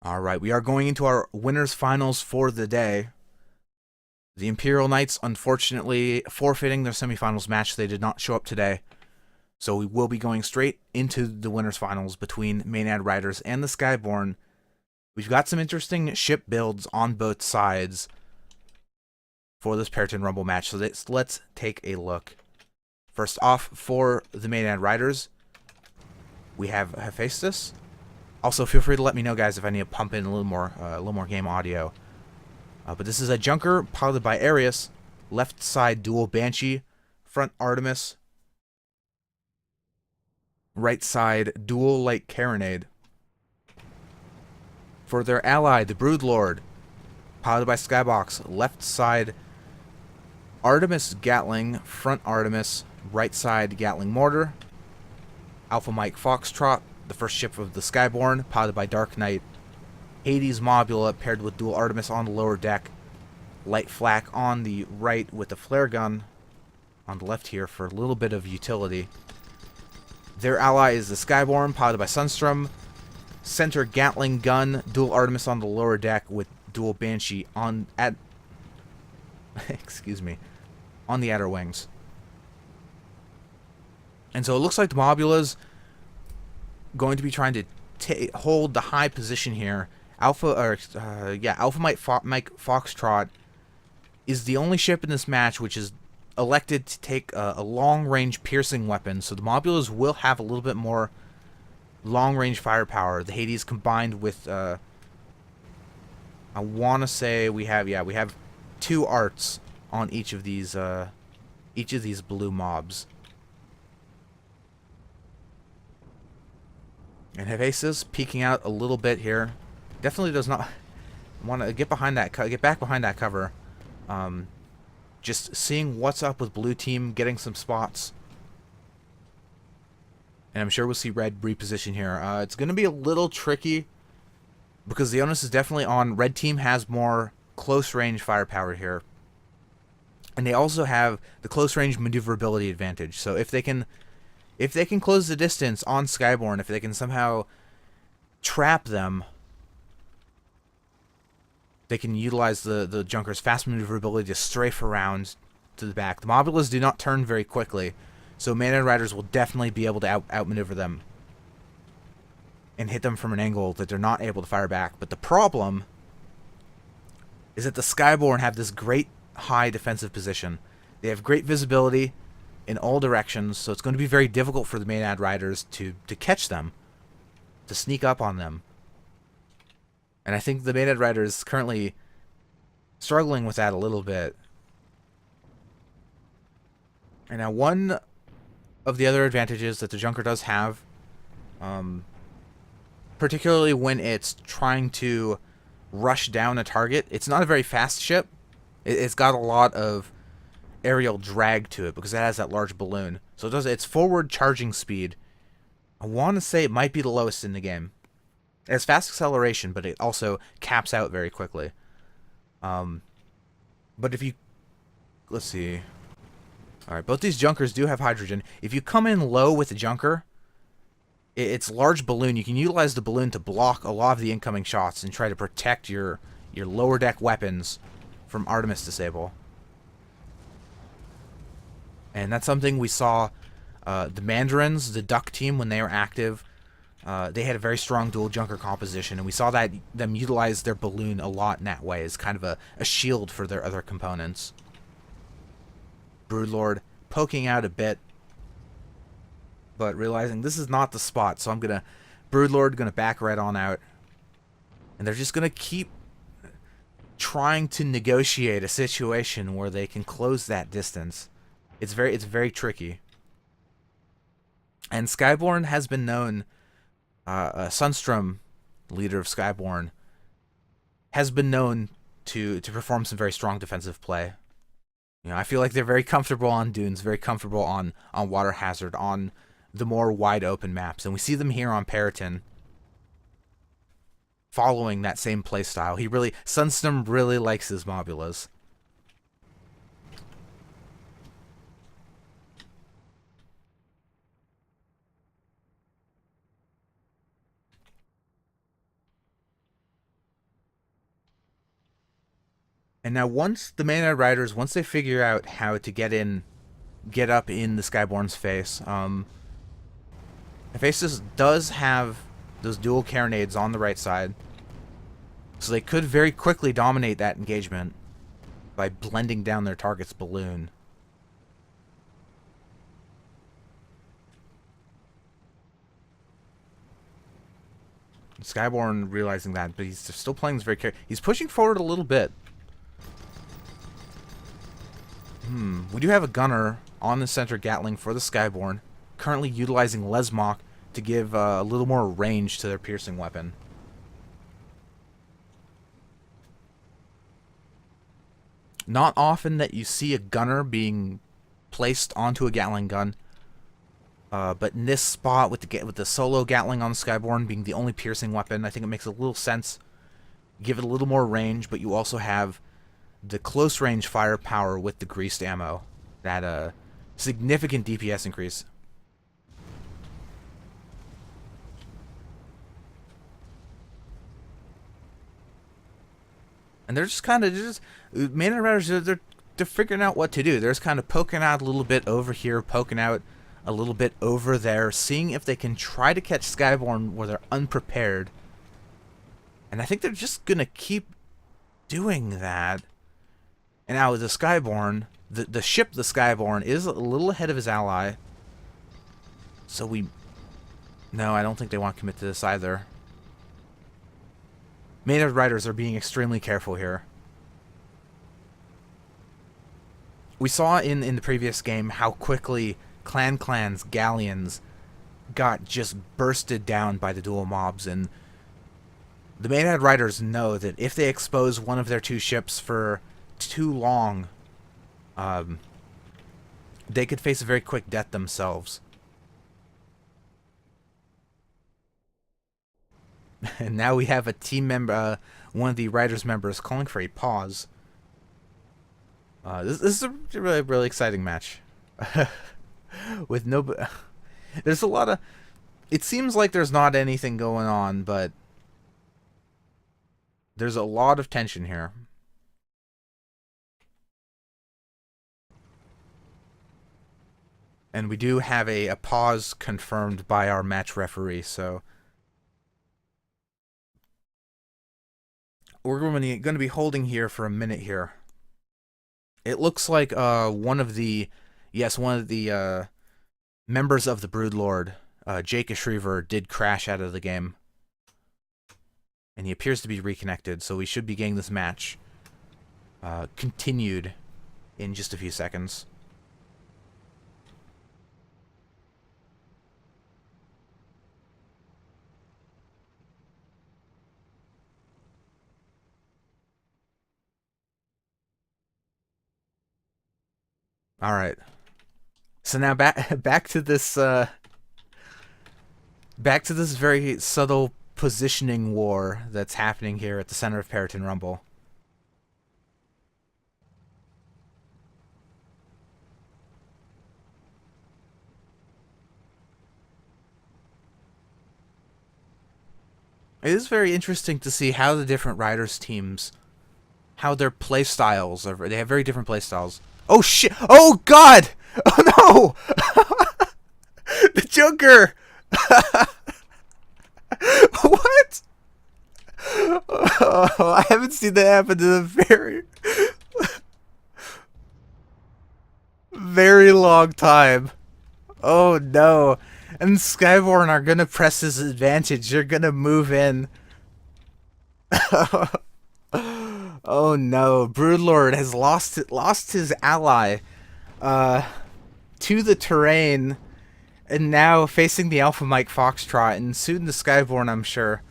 All right, we are going into our winners finals for the day. The Imperial Knights, unfortunately, forfeiting their semifinals match. They did not show up today. So we will be going straight into the winners finals between Maenad Ryders and the Skyborne. We've got some interesting ship builds on both sides for this Peryton Rumble match. So let's take a look. First off, for the Maenad Ryders, we have Hephaestus. Also, feel free to let me know, guys, if I need to pump in a little more game audio. But this is a Junker piloted by Arius. Left side dual Banshee, front Artemis. Right side dual light Carronade. For their ally, the Broodlord, piloted by Skybox. Left side Artemis Gatling, front Artemis, right side Gatling Mortar. Alpha Mike Foxtrot, the first ship of the Skyborne, piloted by Dark Knight. Hades Mobula paired with dual Artemis on the lower deck. Light Flak on the right with the flare gun on the left here for a little bit of utility. Their ally is the Skyborne, piloted by Sunstrom. Center Gatling gun, dual Artemis on the lower deck with dual Banshee on excuse me, on the outer wings. And so it looks like the Mobula's going to be trying to hold the high position here. Alpha Mike Foxtrot is the only ship in this match which is elected to take a long-range piercing weapon. So the Mobulas will have a little bit more long-range firepower. The Hades combined with, I want to say we have 2 arts on each of these blue mobs. And Hephaestus peeking out a little bit here. Definitely does not want to get back behind that cover. Just seeing what's up with blue team, getting some spots. And I'm sure we'll see red reposition here. It's going to be a little tricky because the onus is definitely on red team. Has more close range firepower here. And they also have the close range maneuverability advantage. So if they can close the distance on Skyborne, if they can somehow trap them, they can utilize the Junker's fast maneuverability to strafe around to the back. The Mobulas do not turn very quickly, so Maenad Ryders will definitely be able to outmaneuver them and hit them from an angle that they're not able to fire back. But the problem is that the Skyborne have this great high defensive position. They have great visibility in all directions, so it's going to be very difficult for the Maenad Ryders to catch them, to sneak up on them. And I think the Maenad Ryders is currently struggling with that a little bit. And now one of the other advantages that the Junker does have, particularly when it's trying to rush down a target, it's not a very fast ship. It's got a lot of aerial drag to it because it has that large balloon. So its forward charging speed, I want to say it might be the lowest in the game. It has fast acceleration, but it also caps out very quickly. But if you... Let's see. Alright, both these Junkers do have hydrogen. If you come in low with the Junker, its large balloon, you can utilize the balloon to block a lot of the incoming shots and try to protect your lower deck weapons from Artemis disable. And that's something we saw the Mandarins, the Duck team, when they were active. They had a very strong dual Junker composition, and we saw them utilize their balloon a lot in that way as kind of a shield for their other components. Broodlord poking out a bit, but realizing this is not the spot, so Broodlord gonna back right on out, and they're just gonna keep trying to negotiate a situation where they can close that distance. It's very tricky. And Skyborne has been known, Sunstrom, leader of Skyborne, has been known to perform some very strong defensive play. You know, I feel like they're very comfortable on dunes, very comfortable on water hazard, on the more wide open maps, and we see them here on Peryton, following that same playstyle. Sunstrom really likes his Mobulas. And now once the Maenad Ryders, once they figure out how to get up in the Skyborne's face, Hephaestus does have those dual carronades on the right side, so they could very quickly dominate that engagement by blending down their target's balloon. Skyborne realizing that, but he's still playing this very carefully. He's pushing forward a little bit. We do have a gunner on the center Gatling for the Skyborne, currently utilizing Lesmok to give a little more range to their piercing weapon. Not often that you see a gunner being placed onto a Gatling gun, but in this spot with the solo Gatling on the Skyborne being the only piercing weapon, I think it makes a little sense. Give it a little more range, but you also have the close range firepower with the greased ammo. That significant DPS increase. And they're just kind of Maenad Ryders, they're figuring out what to do. They're just kind of poking out a little bit over here, poking out a little bit over there, seeing if they can try to catch Skyborne where they're unprepared. And I think they're just gonna keep doing that. And now with the Skyborne, the ship, the Skyborne, is a little ahead of his ally. So no, I don't think they want to commit to this either. Maenad Ryders are being extremely careful here. We saw in the previous game how quickly Clan's galleons got just bursted down by the dual mobs, and the Maenad Ryders know that if they expose one of their two ships for too long, they could face a very quick death themselves. And now we have a team member, one of the Ryders members, calling for a pause. This is a really exciting match. With there's a lot of... It seems like there's not anything going on, but there's a lot of tension here. And we do have a pause confirmed by our match referee, so we're going to be holding here for a minute here. It looks like one of the members of the Broodlord, Jake Shriver, did crash out of the game. And he appears to be reconnected, so we should be getting this match continued in just a few seconds. All right. So now back to this very subtle positioning war that's happening here at the center of Periton Rumble. It is very interesting to see how the different Ryders teams, how their play styles are. They have very different play styles. Oh shit! Oh god! Oh no! The Joker! What? Oh, I haven't seen that happen in a very long time. Oh no! And Skyborne are gonna press his advantage. They're gonna move in. Oh no, Broodlord has lost his ally to the terrain, and now facing the Alpha Mike Foxtrot, and soon the Skyborne, I'm sure.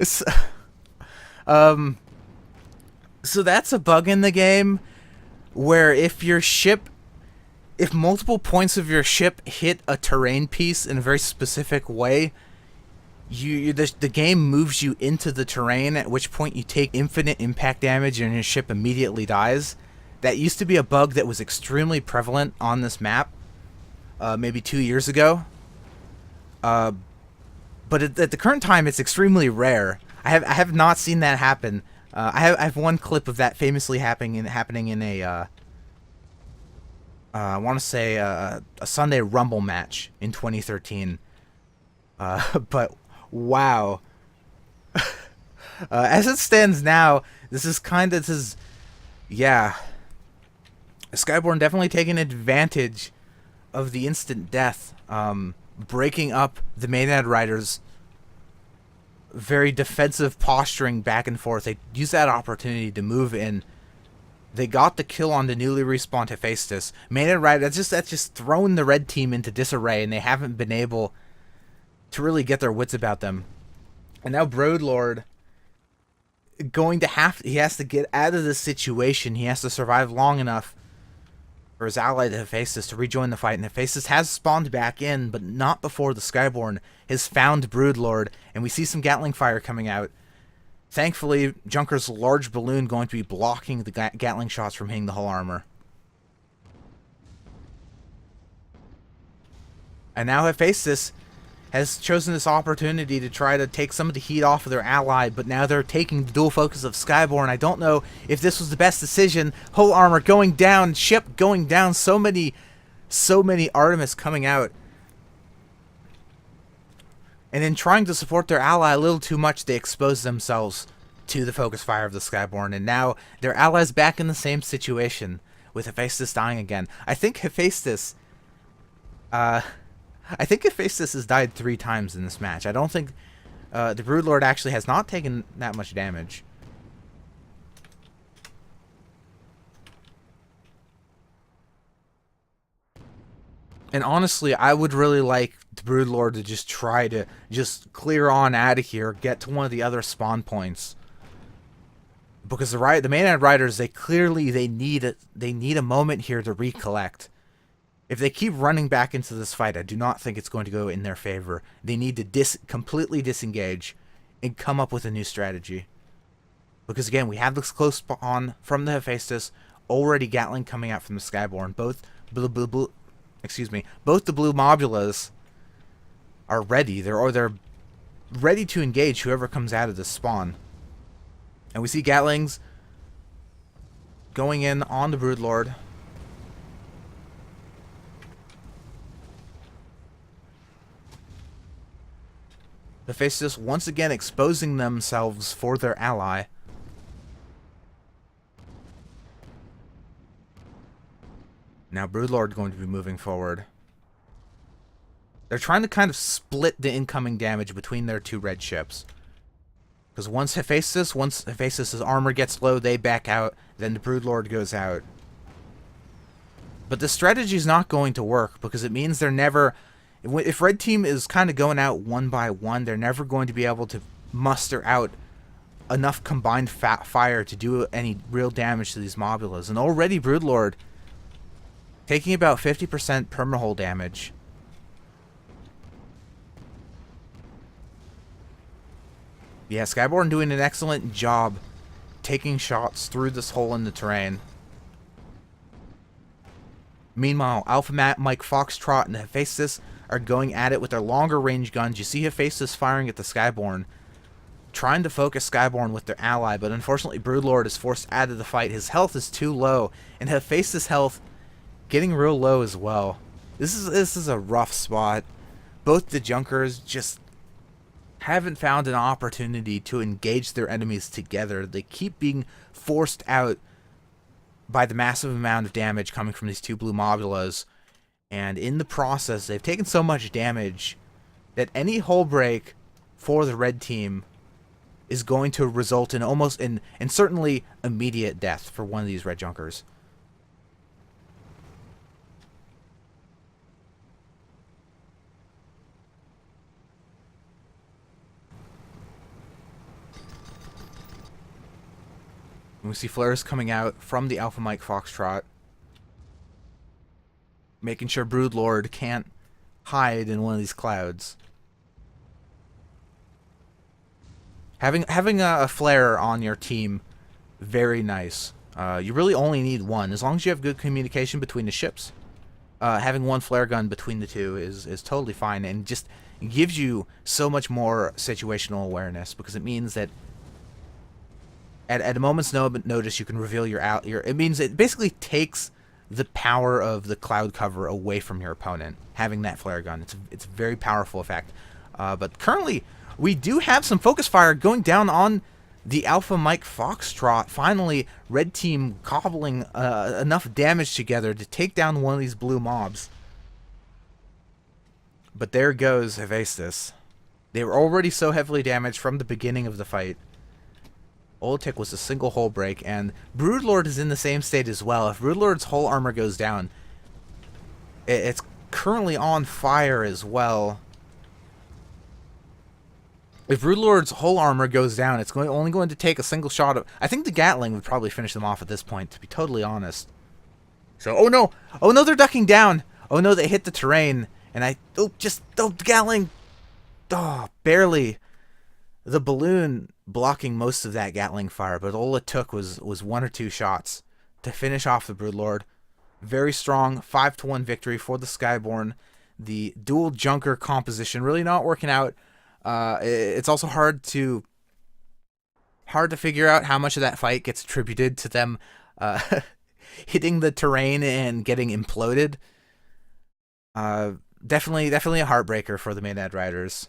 So that's a bug in the game, where if multiple points of your ship hit a terrain piece in a very specific way, the game moves you into the terrain, at which point you take infinite impact damage and your ship immediately dies. That used to be a bug that was extremely prevalent on this map, maybe 2 years ago. But at the current time, it's extremely rare. I have not seen that happen. I have one clip of that famously happening in a I want to say a Sunday Rumble match in 2013. But wow. As it stands now, yeah. Skyborne definitely taking advantage of the instant death, breaking up the Maenad Ryders. Very defensive posturing back and forth. They use that opportunity to move in. They got the kill on the newly respawned Hephaestus. Maenad Ryders, that's just thrown the red team into disarray, and they haven't been able to really get their wits about them. And now Broodlord he has to get out of this situation. He has to survive long enough for his ally, the Hephaestus, to rejoin the fight. And Hephaestus has spawned back in, but not before the Skyborne has found Broodlord, and we see some Gatling fire coming out. Thankfully, Junker's large balloon going to be blocking the Gatling shots from hitting the hull armor. And now Hephaestus has chosen this opportunity to try to take some of the heat off of their ally, but now they're taking the dual focus of Skyborne. I don't know if this was the best decision. Hull armor going down, ship going down, so many Artemis coming out. And in trying to support their ally a little too much, they expose themselves to the focus fire of the Skyborne, and now their ally's back in the same situation, with Hephaestus dying again. I think Hephaestus has died 3 times in this match. I don't think the Broodlord actually has not taken that much damage. And honestly, I would really like the Broodlord to just try to just clear on out of here, get to one of the other spawn points. Because the Maenad Ryders, they need a moment here to recollect. If they keep running back into this fight, I do not think it's going to go in their favor. They need to completely disengage and come up with a new strategy. Because again, we have this close spawn from the Hephaestus, already Gatling coming out from the Skyborne. Both the blue Mobulas are ready. They're ready to engage whoever comes out of this spawn. And we see Gatlings going in on the Broodlord. The Hephaestus once again exposing themselves for their ally. Now Broodlord going to be moving forward. They're trying to kind of split the incoming damage between their 2 red ships. Because once Hephaestus' armor gets low, they back out, then the Broodlord goes out. But the strategy is not going to work, because it means they're never... If red team is kind of going out one by one, they're never going to be able to muster out enough combined fire to do any real damage to these Mobulas. And already Broodlord taking about 50% permahull damage. Yeah, Skyborne doing an excellent job taking shots through this hole in the terrain. Meanwhile, Alpha Mike Foxtrot and the Hephaestus are going at it with their longer range guns. You see Hephaestus firing at the Skyborne, trying to focus Skyborne with their ally, but unfortunately Broodlord is forced out of the fight. His health is too low, and Hephaestus' health getting real low as well. This is a rough spot. Both the Junkers just haven't found an opportunity to engage their enemies together. They keep being forced out by the massive amount of damage coming from these 2 blue Mobulas. And in the process, they've taken so much damage that any hull break for the red team is going to result in and certainly immediate death for one of these red Junkers. And we see flares coming out from the Alpha Mike Foxtrot, making sure Broodlord can't hide in one of these clouds. Having a flare on your team, very nice. You really only need one, as long as you have good communication between the ships. Having one flare gun between the 2 is totally fine, and just gives you so much more situational awareness, because it means that at a moment's notice you can reveal your it means it basically takes the power of the cloud cover away from your opponent, having that flare gun. It's a very powerful effect. But currently, we do have some focus fire going down on the Alpha Mike Foxtrot. Finally, red team cobbling enough damage together to take down one of these blue mobs. But there goes Hephaestus. They were already so heavily damaged from the beginning of the fight. Oltik was a single hull break, and Broodlord is in the same state as well. If Broodlord's hull armor goes down, it's currently on fire as well. If Broodlord's hull armor goes down, it's only going to take a single shot of... I think the Gatling would probably finish them off at this point, to be totally honest. So, oh no, they're ducking down. Oh no, they hit the terrain, and the Gatling, barely. The balloon blocking most of that Gatling fire, but all it took was 1 or 2 shots to finish off the Broodlord. Very strong 5-1 victory for the Skyborne. The dual junker composition really not working out. It's also hard to figure out how much of that fight gets attributed to them hitting the terrain and getting imploded. Definitely a heartbreaker for the Maenad Ryders.